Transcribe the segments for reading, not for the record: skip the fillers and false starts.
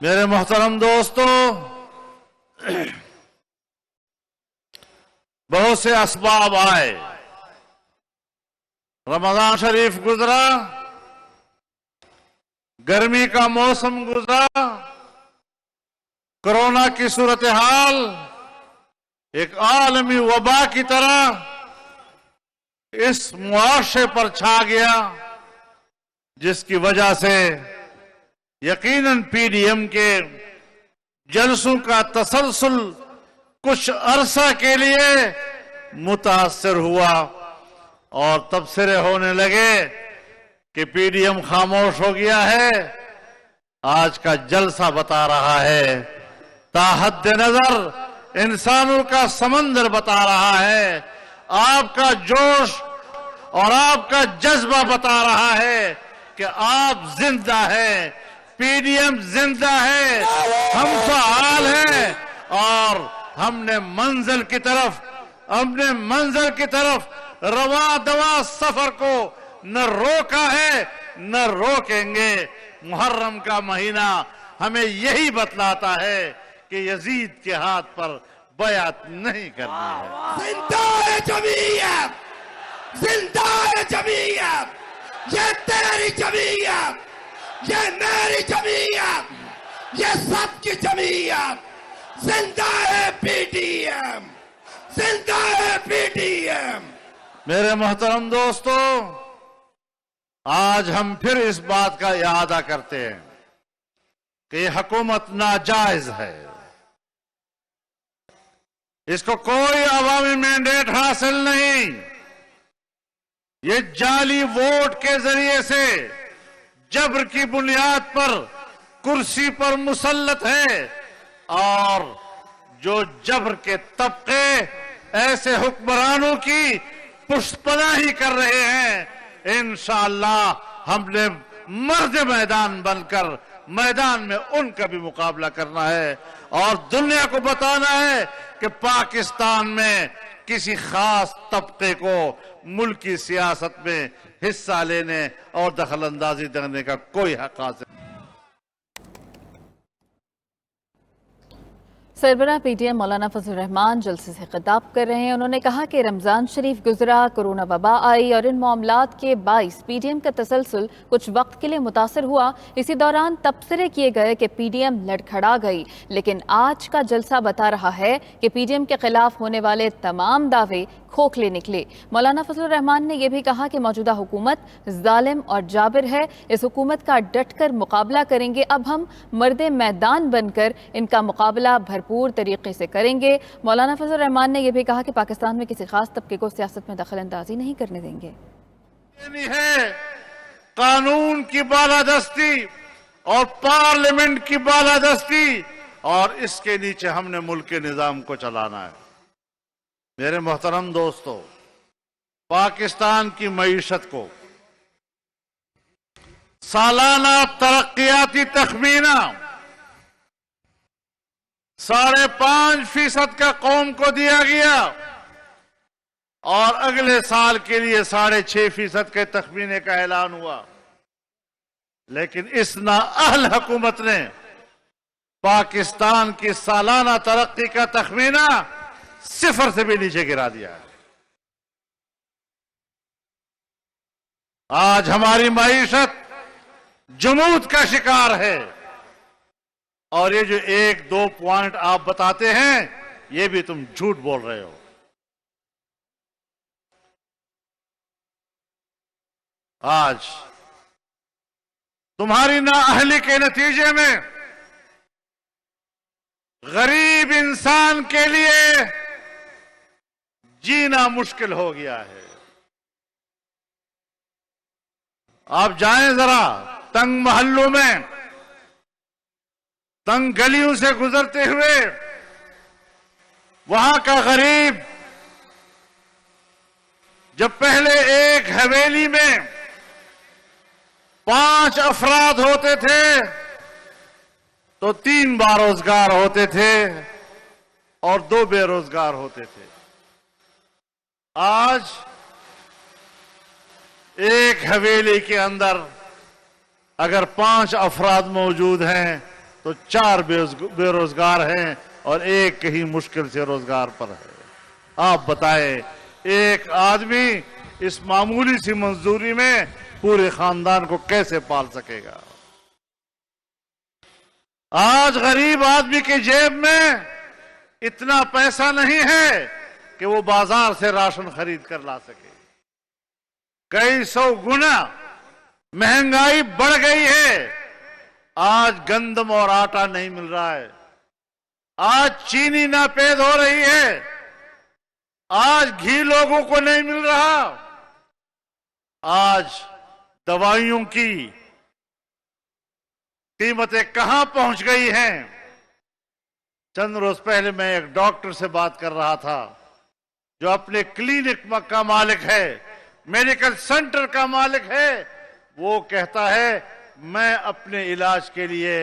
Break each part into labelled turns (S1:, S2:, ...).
S1: میرے محترم دوستو، بہت سے اسباب آئے، رمضان شریف گزرا، گرمی کا موسم گزرا، کورونا کی صورتحال ایک عالمی وبا کی طرح اس معاشرے پر چھا گیا، جس کی وجہ سے یقیناً پی ڈی ایم کے جلسوں کا تسلسل کچھ عرصہ کے لیے متاثر ہوا اور تبصرے ہونے لگے کہ پی ڈی ایم خاموش ہو گیا ہے۔ آج کا جلسہ بتا رہا ہے، تاحد نظر انسانوں کا سمندر بتا رہا ہے، آپ کا جوش اور آپ کا جذبہ بتا رہا ہے کہ آپ زندہ ہیں، پی ڈی ایم زندہ ہے، ہم فعال ہیں اور ہم نے منزل کی طرف رواں دواں سفر کو نہ روکا ہے نہ روکیں گے۔ محرم کا مہینہ ہمیں یہی بتلاتا ہے کہ یزید کے ہاتھ پر بیعت نہیں کرنی ہے۔
S2: زندہ ہے جمعیت، زندہ ہے جمعیت، یہ تیری جمعیت، یہ میری جمعیت، یہ سب کی جمعیت، زندہ ہے پی ڈی ایم، زندہ ہے پی ڈی ایم۔
S1: میرے محترم دوستو، آج ہم پھر اس بات کا اعادہ کرتے ہیں کہ یہ حکومت ناجائز ہے، اس کو کوئی عوامی مینڈیٹ حاصل نہیں، یہ جعلی ووٹ کے ذریعے سے جبر کی بنیاد پر کرسی پر مسلط ہے، اور جو جبر کے طبقے ایسے حکمرانوں کی پشت پناہی کر رہے ہیں، انشاءاللہ ہم نے مرد میدان بن کر میدان میں ان کا بھی مقابلہ کرنا ہے اور دنیا کو بتانا ہے کہ پاکستان میں کسی خاص طبقے کو ملکی سیاست میں حصہ لینے اور دخل اندازی کرنے کا کوئی حق حاصل نہیں۔
S3: سربراہ پی ٹی ایم مولانا فضل الرحمان جلسے سے خطاب کر رہے ہیں۔ انہوں نے کہا کہ رمضان شریف گزرا، کورونا وبا آئی اور ان معاملات کے باعث پی ڈی ایم کا تسلسل کچھ وقت کے لیے متاثر ہوا۔ اسی دوران تبصرے کیے گئے کہ پی ڈی ایم لڑکھڑا گئی، لیکن آج کا جلسہ بتا رہا ہے کہ پی ڈی ایم کے خلاف ہونے والے تمام دعوے کھوکھلے نکلے۔ مولانا فضل الرحمان نے یہ بھی کہا کہ موجودہ حکومت ظالم اور جابر ہے، اس حکومت کا ڈٹ کر مقابلہ کریں گے۔ اب ہم مرد میدان بن کر ان کا مقابلہ بھرپور طریقے سے کریں گے۔ مولانا فضل الرحمان نے یہ بھی کہا کہ پاکستان میں کسی خاص طبقے کو سیاست میں دخل اندازی نہیں کرنے دیں گے۔
S1: قانون کی بالادستی اور پارلیمنٹ کی بالادستی، اور اس کے نیچے ہم نے ملک کے نظام کو چلانا ہے۔ میرے محترم دوستو، پاکستان کی معیشت کو سالانہ ترقیاتی تخمینہ 5.5% کا قوم کو دیا گیا اور اگلے سال کے لیے 6.5% کے تخمینے کا اعلان ہوا، لیکن اس نااہل حکومت نے پاکستان کی سالانہ ترقی کا تخمینہ 0 سے بھی نیچے گرا دیا ہے۔ آج ہماری معیشت جمود کا شکار ہے، اور یہ جو 1-2 پوائنٹ آپ بتاتے ہیں، یہ بھی تم جھوٹ بول رہے ہو۔ آج تمہاری نااہلی کے نتیجے میں غریب انسان کے لیے جینا مشکل ہو گیا ہے۔ آپ جائیں ذرا تنگ محلوں میں، تنگ گلیوں سے گزرتے ہوئے، وہاں کا غریب جب پہلے ایک حویلی میں 5 افراد ہوتے تھے تو 3 باروزگار ہوتے تھے اور 2 بے روزگار ہوتے تھے۔ آج ایک حویلی کے اندر اگر 5 افراد موجود ہیں تو 4 بے روزگار ہیں اور ایک ہی مشکل سے روزگار پر ہے. آپ بتائیں ایک آدمی اس معمولی سی مزدوری میں پورے خاندان کو کیسے پال سکے گا؟ آج غریب آدمی کی جیب میں اتنا پیسہ نہیں ہے کہ وہ بازار سے راشن خرید کر لا سکے. کئی 100 گنا مہنگائی بڑھ گئی ہے. آج گندم اور آٹا نہیں مل رہا ہے. آج چینی ناپید ہو رہی ہے. آج گھی لوگوں کو نہیں مل رہا. آج دوائیوں کی قیمتیں کہاں پہنچ گئی ہیں. چند روز پہلے میں ایک ڈاکٹر سے بات کر رہا تھا جو اپنے کلینک کا مالک ہے, میڈیکل سینٹر کا مالک ہے. وہ کہتا ہے میں اپنے علاج کے لیے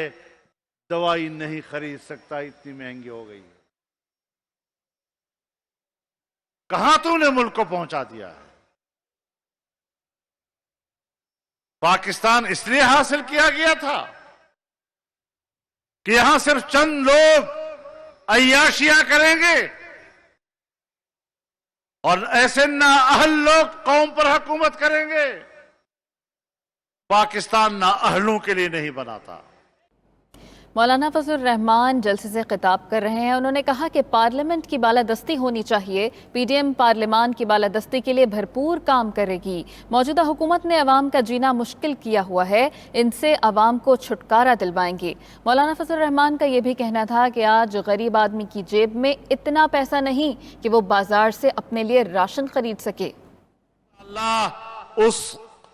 S1: دوائی نہیں خرید سکتا, اتنی مہنگی ہو گئی ہے. کہاں تو نے ملک کو پہنچا دیا ہے. پاکستان اس لیے حاصل کیا گیا تھا کہ یہاں صرف چند لوگ عیاشیاں کریں گے اور ایسے نااہل لوگ قوم پر حکومت کریں گے. پاکستان نااہلوں کے لیے نہیں بناتا.
S3: مولانا فضل الرحمان جلسے سے خطاب کر رہے ہیں. انہوں نے کہا کہ پارلیمنٹ کی بالادستی ہونی چاہیے. پی ڈی ایم پارلیمان کی بالادستی کے لیے بھرپور کام کرے گی. موجودہ حکومت نے عوام کا جینا مشکل کیا ہوا ہے, ان سے عوام کو چھٹکارا دلوائیں گے. مولانا فضل الرحمان کا یہ بھی کہنا تھا کہ آج غریب آدمی کی جیب میں اتنا پیسہ نہیں کہ وہ بازار سے اپنے لیے راشن خرید سکے.
S1: اللہ اس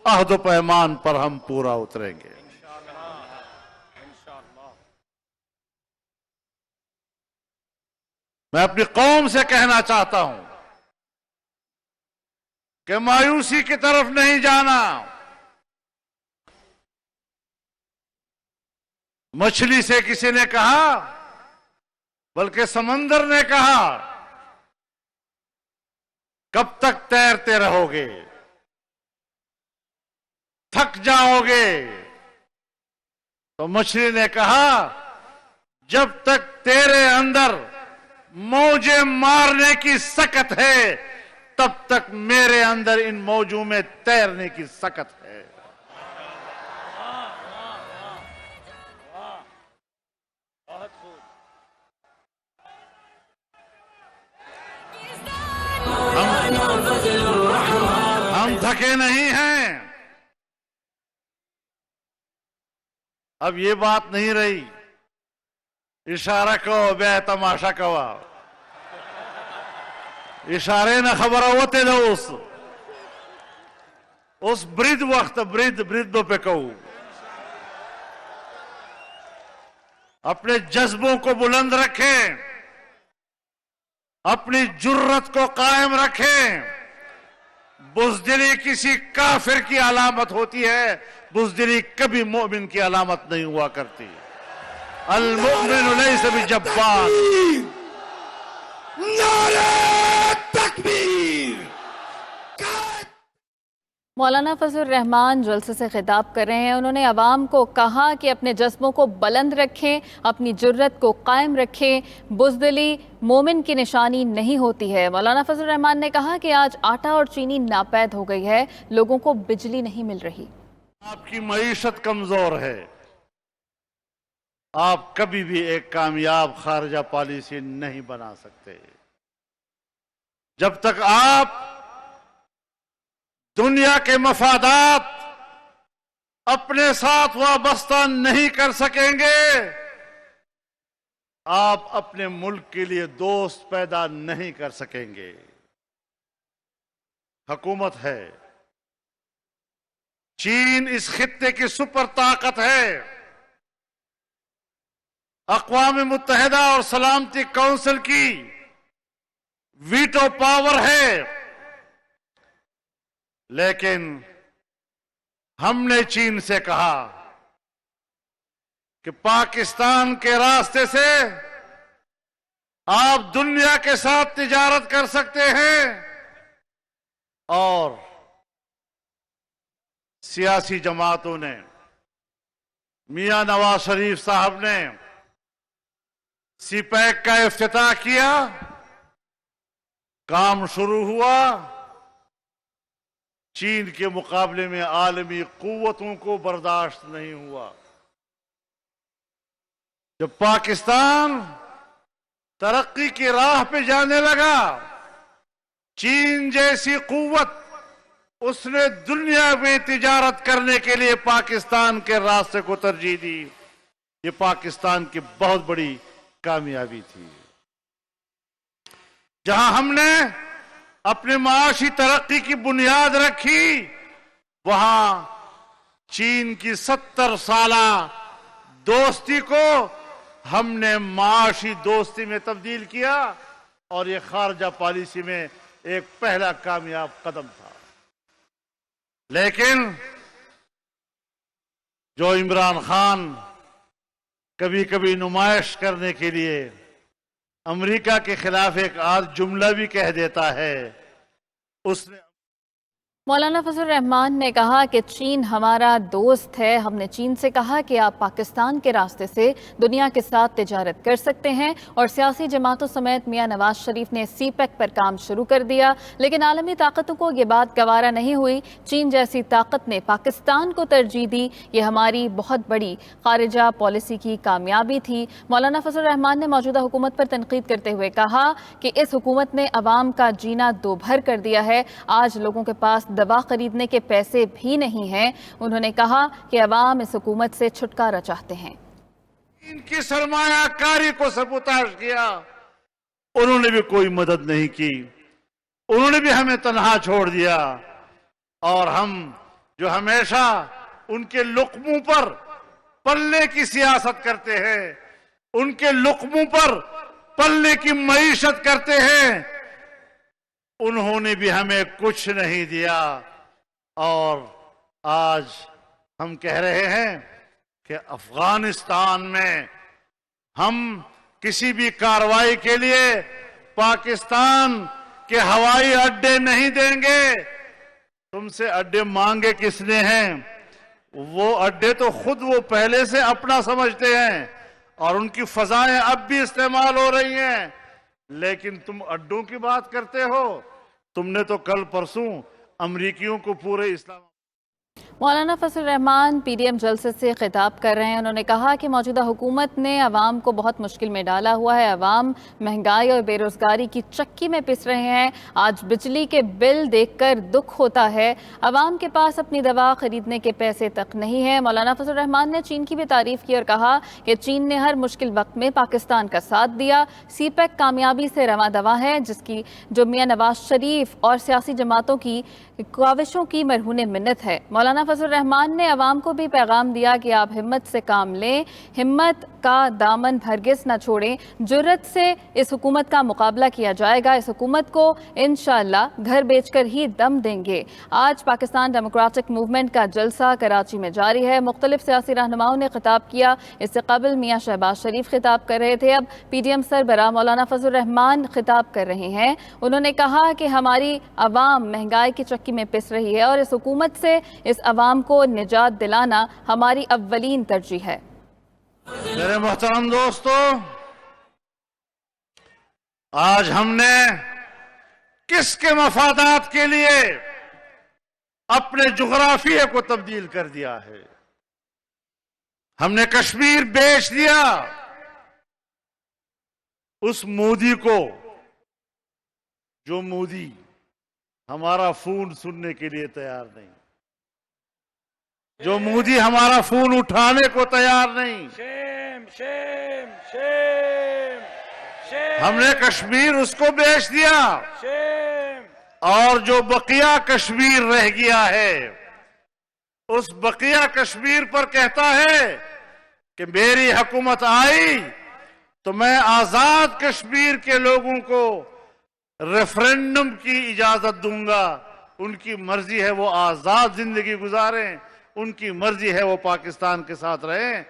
S1: عہد و پیمان پر ہم پورا اتریں گے. میں اپنی قوم سے کہنا چاہتا ہوں کہ مایوسی کی طرف نہیں جانا. مچھلی سے کسی نے کہا, بلکہ سمندر نے کہا, کب تک تیرتے رہو گے, تھک جاؤ گے. تو مچھلی نے کہا جب تک تیرے اندر موجیں مارنے کی سکت ہے تب تک میرے اندر ان موجوں میں تیرنے کی سکت ہے. ہم تھکے نہیں ہیں. اب یہ بات نہیں رہی اشارہ کہو بے تماشا کوا, اشارے نہ خبر ہوتے دو اس برید وقت بریدوں پہ کہو. اپنے جذبوں کو بلند رکھیں, اپنی جرت کو قائم رکھیں. بزدلی کسی کافر کی علامت ہوتی ہے, بزدلی کبھی مومن کی علامت نہیں ہوا کرتی. المؤمن لیس بجبار.
S2: نعرہ تکبیر.
S3: مولانا فضل الرحمان جلسے سے خطاب کر رہے ہیں. انہوں نے عوام کو کہا کہ اپنے جذبوں کو بلند رکھیں, اپنی جرت کو قائم رکھیں. بزدلی مومن کی نشانی نہیں ہوتی ہے. مولانا فضل الرحمان نے کہا کہ آج آٹا اور چینی ناپید ہو گئی ہے, لوگوں کو بجلی نہیں مل رہی.
S1: آپ کی معیشت کمزور ہے, آپ کبھی بھی ایک کامیاب خارجہ پالیسی نہیں بنا سکتے جب تک آپ دنیا کے مفادات اپنے ساتھ وابستہ نہیں کر سکیں گے. آپ اپنے ملک کے لیے دوست پیدا نہیں کر سکیں گے. حکومت ہے, چین اس خطے کی سپر طاقت ہے, اقوام متحدہ اور سلامتی کونسل کی ویٹو پاور ہے, لیکن ہم نے چین سے کہا کہ پاکستان کے راستے سے آپ دنیا کے ساتھ تجارت کر سکتے ہیں, اور سیاسی جماعتوں نے मियां नवाज शरीफ साहब ने सीपैक का इफ्तिताह किया, काम शुरू हुआ। चीन के मुकाबले में आलमी कुव्वतों को बर्दाश्त नहीं हुआ। जब पाकिस्तान तरक्की की राह पे जाने लगा, चीन जैसी कुव्वत उसने दुनिया में तिजारत करने के लिए पाकिस्तान के रास्ते को तरजीह दी। ये पाकिस्तान की बहुत बड़ी कामयाबी थी। जहां हमने अपने माशी तरक्की की बुनियाद रखी, वहां चीन की 70 साला दोस्ती को हमने माशी दोस्ती में तब्दील किया, और ये खारजा पॉलिसी में एक पहला कामयाब कदम था। लेकिन जो इमरान खान कभी कभी नुमाइश करने के लिए अमेरिका के खिलाफ एक आध जुमला भी कह देता है, उसने
S3: मौलाना फजल रहमान ने कहा कि चीन हमारा दोस्त है। हमने चीन से कहा कि आप पाकिस्तान के रास्ते से दुनिया के साथ तिजारत कर सकते हैं, और सियासी जमातों समेत मियां नवाज शरीफ ने सीपैक पर काम शुरू कर दिया। लेकिन आलमी ताकतों को ये बात गवारा नहीं हुई। चीन जैसी ताकत ने पाकिस्तान को तरजीह दी। ये हमारी बहुत बड़ी खारिजा पॉलिसी की कामयाबी थी। मौलाना फजल रहमान ने मौजूदा हुकूमत पर तनकीद करते हुए कहा कि इस हुकूमत ने अवाम का जीना दोभर कर दिया है। आज लोगों के पास दवा खरीदने के पैसे भी नहीं हैं। उन्होंने कहा कि अवाम इस हुकूमत से छुटकारा चाहते हैं।
S1: इनकी सरमायाकारी को सबूताश किया, उन्होंने भी कोई मदद नहीं की, उन्होंने भी हमें तन्हा छोड़ दिया। और हम जो हमेशा उनके लुक्मों पर पलने की सियासत करते हैं, उनके लुक्मों पर पलने की मईशत करते हैं, उन्होंने भी हमें कुछ नहीं दिया। और आज हम कह रहे हैं कि अफगानिस्तान में हम किसी भी कार्रवाई के लिए पाकिस्तान के हवाई अड्डे नहीं देंगे। तुमसे अड्डे मांगे किसने हैं? वो अड्डे तो खुद वो पहले से अपना समझते हैं, और उनकी फजाएं अब भी इस्तेमाल हो रही हैं। लेकिन तुम अड्डों की बात करते हो। तुमने तो कल परसों अमरीकियों को पूरे इस्लाम।
S3: मौलाना फजल रहमान पीडीएम जलसे से खिताब कर रहे हैं। उन्होंने कहा कि मौजूदा हुकूमत ने अवाम को बहुत मुश्किल में डाला हुआ है। अवाम महंगाई और बेरोजगारी की चक्की में पिस रहे हैं। आज बिजली के बिल देखकर दुख होता है। अवाम के पास अपनी दवा खरीदने के पैसे तक नहीं है। मौलाना फजल रहमान ने चीन की भी तारीफ की और कहा कि चीन ने हर मुश्किल वक्त में पाकिस्तान का साथ दिया। सीपैक कामयाबी से रवां दवा है, जिसकी जो मियां नवाज शरीफ और सियासी जमातों की काविशों की मरहून मिन्नत है। मौलाना फजल रहमान ने अवाम को भी पैगाम दिया कि आप हिम्मत से काम लें, हिम्मत का दामन हरगिज़ न छोड़ें। जुर्रत से इस हुकूमत का मुकाबला किया जाएगा। इस हुकूमत को इंशाअल्लाह घर बेचकर ही दम देंगे। आज पाकिस्तान डेमोक्रेटिक मूवमेंट का जलसा कराची में जारी है। मुख्तलिफ सियासी रहनुमाओं ने खिताब किया। इससे कबल मियां शहबाज शरीफ खिताब कर रहे थे। अब पीडीएम सरबराह मौलाना फजल रहमान खिताब कर रहे हैं। उन्होंने कहा कि हमारी अवाम महंगाई की चक्की में पिस रही है, और इस हुकूमत से इस अवाम को निजात दिलाना हमारी अव्वलीन तरजीह है।
S1: मेरे मोहतरम दोस्तों, आज हमने किसके मफादात के लिए अपने जुग्राफिया को तब्दील कर दिया है? हमने कश्मीर बेच दिया उस मोदी को, जो मोदी हमारा फोन सुनने के लिए तैयार नहीं, जो मोदी हमारा फोन उठाने को तैयार नहीं।
S2: शेम शेम शेम शेम
S1: हमने कश्मीर उसको बेच दिया,
S2: शेम।
S1: और जो बकिया कश्मीर रह गया है, उस बकिया कश्मीर पर कहता है कि मेरी हुकूमत आई तो मैं आजाद कश्मीर के लोगों को रेफरेंडम की इजाजत दूंगा। उनकी मर्जी है वो आजाद जिंदगी गुजारें, उनकी मर्जी है वो पाकिस्तान के साथ रहें।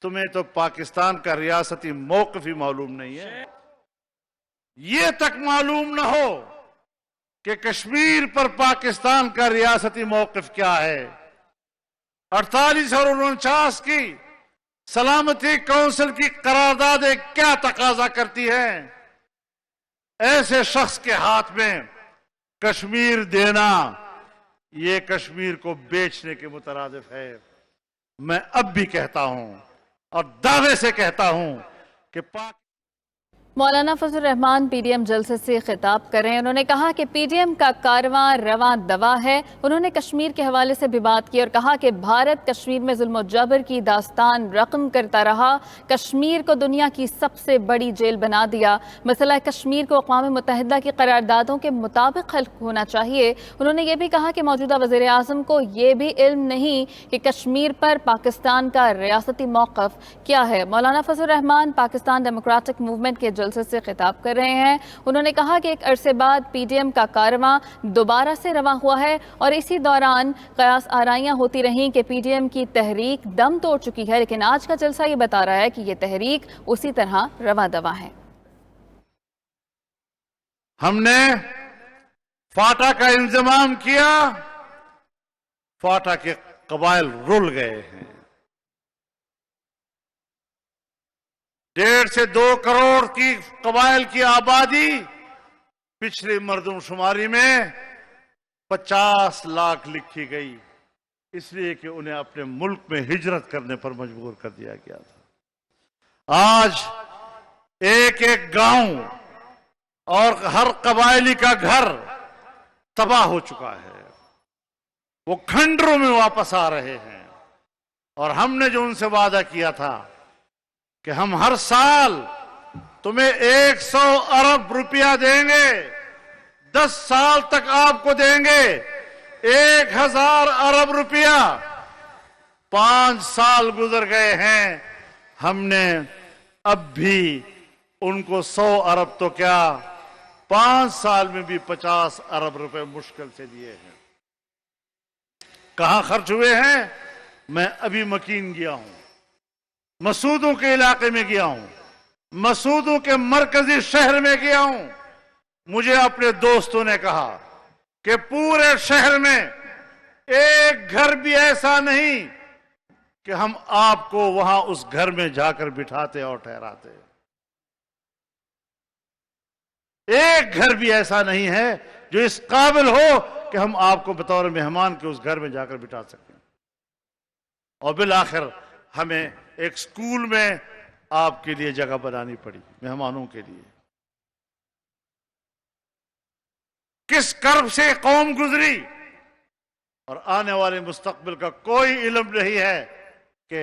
S1: तुम्हें तो पाकिस्तान का रियासती मौक़िफ़ ही मालूम नहीं है। ये तक मालूम न हो कि कश्मीर पर पाकिस्तान का रियासती मौक़िफ़ क्या है। 48 और 49 की सलामती काउंसिल की करारदादें क्या तकाजा करती हैं? ऐसे शख्स के हाथ में कश्मीर देना, ये कश्मीर को बेचने के मुतरादिफ है। मैं अब भी कहता हूं और दावे से कहता हूं कि पाक
S3: मौलाना फजल रहमान पीडीएम जलसे से खिताब कर रहे हैं। उन्होंने कहा कि पीडीएम का कारवां रवां दवा है। उन्होंने कश्मीर के हवाले से भी बात की और कहा कि भारत कश्मीर में जुल्म और जबर की दास्तान रकम करता रहा, कश्मीर को दुनिया की सबसे बड़ी जेल बना दिया। मसला कश्मीर को अक़वाम मुत्तहिदा की करारदादों के मुताबिक हल होना चाहिए। उन्होंने ये भी कहा कि मौजूदा वज़ीर आज़म को ये भी इल्म नहीं कि कश्मीर पर पाकिस्तान का रियासती मौक़िफ़ क्या है। मौलाना फजल रहमान पाकिस्तान डेमोक्रेटिक मूवमेंट के जलसे से खिताब कर रहे हैं। उन्होंने कहा कि एक अरसे बाद पीडीएम का कारवां दोबारा से रवां हुआ है और इसी दौरान कयास आराइयां होती रहीं कि पीडीएम की तहरीक दम तोड़ चुकी है, लेकिन आज का जलसा ये बता रहा है कि ये तहरीक उसी तरह रवां दवा है।
S1: हमने फाटा का इंतजाम किया, फाटा के कबाइल रुल गए हैं। 1.5 से 2 करोड़ की कबाइल की आबादी पिछली मर्दमशुमारी में 50 लाख लिखी गई, इसलिए कि उन्हें अपने मुल्क में हिजरत करने पर मजबूर कर दिया गया था। आज एक एक गांव और हर कबायली का घर तबाह हो चुका है। वो खंडरों में वापस आ रहे हैं और हमने जो उनसे वादा किया था कि हम हर साल तुम्हें 100 अरब रुपया देंगे, 10 साल तक आपको देंगे 1000 अरब रुपया। 5 साल गुजर गए हैं, हमने अब भी उनको 100 अरब तो क्या 5 साल में भी 50 अरब रुपए मुश्किल से दिए हैं। कहां खर्च हुए हैं? मैं अभी मकीन गया हूं, मसूदों के इलाके में गया हूं, मसूदों के मरकजी शहर में गया हूं। मुझे अपने दोस्तों ने कहा कि पूरे शहर में एक घर भी ऐसा नहीं कि हम आपको वहां उस घर में जाकर बिठाते और ठहराते। एक घर भी ऐसा नहीं है जो इस काबिल हो कि हम आपको बतौर मेहमान के उस घर में जाकर बिठा सकें। और बिल आखिर हमें एक स्कूल में आपके लिए जगह बनानी पड़ी, मेहमानों के लिए। किस कर्ब से कौम गुजरी और आने वाले मुस्तकबिल का कोई इल्म नहीं है कि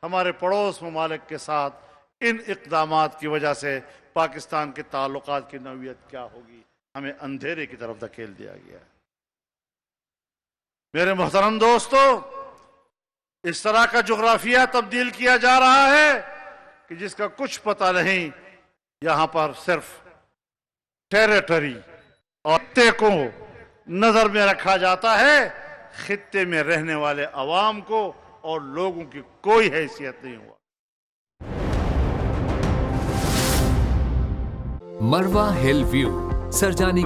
S1: हमारे पड़ोस ममालिक के साथ इन इक़दामात की वजह से पाकिस्तान के ताल्लुकात की नौइयत क्या होगी। हमें अंधेरे की तरफ धकेल दिया गया है। मेरे मोहतरम दोस्तों, इस तरह का जुग्राफिया तब्दील किया जा रहा है कि जिसका कुछ पता नहीं। यहां पर सिर्फ टेरिटरी और खित्ते को नजर में रखा जाता है, खित्ते में रहने वाले अवाम को और लोगों की कोई हैसियत नहीं हुआ।
S4: मरवा हिल व्यू, सरजानी